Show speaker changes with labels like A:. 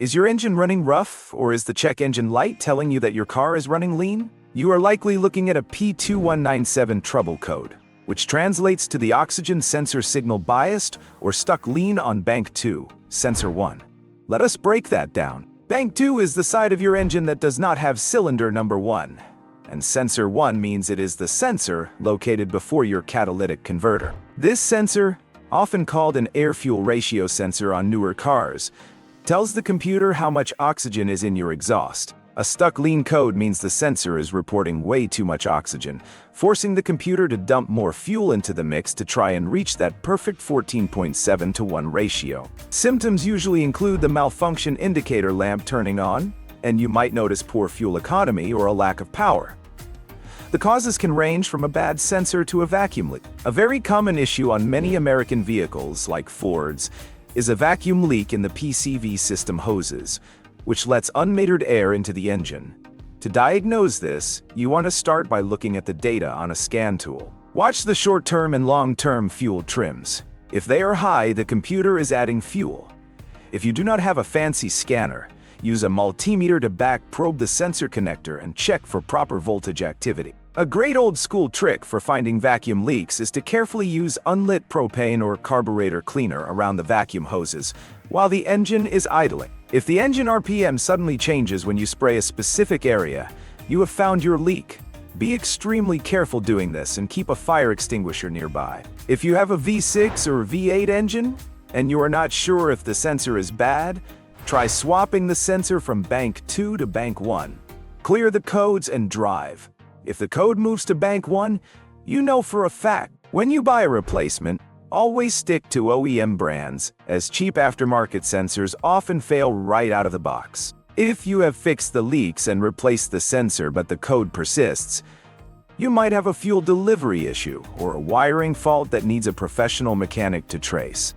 A: Is your engine running rough, or is the check engine light telling you that your car is running lean? You are likely looking at a P2197 trouble code, which translates to the oxygen sensor signal biased or stuck lean on bank 2, sensor 1. Let us break that down. Bank 2 is the side of your engine that does not have cylinder number 1, and sensor 1 means it is the sensor located before your catalytic converter. This sensor, often called an air-fuel ratio sensor on newer cars, tells the computer how much oxygen is in your exhaust. A stuck lean code means the sensor is reporting way too much oxygen, forcing the computer to dump more fuel into the mix to try and reach that perfect 14.7:1 ratio. Symptoms usually include the malfunction indicator lamp turning on, and you might notice poor fuel economy or a lack of power. The causes can range from a bad sensor to a vacuum leak. A very common issue on many American vehicles, like Ford's, is a vacuum leak in the PCV system hoses, which lets unmetered air into the engine. To diagnose this, you want to start by looking at the data on a scan tool. Watch the short-term and long-term fuel trims. If they are high, the computer is adding fuel. If you do not have a fancy scanner, use a multimeter to back probe the sensor connector and check for proper voltage activity. A great old-school trick for finding vacuum leaks is to carefully use unlit propane or carburetor cleaner around the vacuum hoses while the engine is idling. If the engine RPM suddenly changes when you spray a specific area, you have found your leak. Be extremely careful doing this and keep a fire extinguisher nearby. If you have a V6 or V8 engine and you are not sure if the sensor is bad, try swapping the sensor from bank 2 to bank 1. Clear the codes and drive. If the code moves to bank 1, you know for a fact. When you buy a replacement, always stick to OEM brands, as cheap aftermarket sensors often fail right out of the box. If you have fixed the leaks and replaced the sensor but the code persists, you might have a fuel delivery issue or a wiring fault that needs a professional mechanic to trace.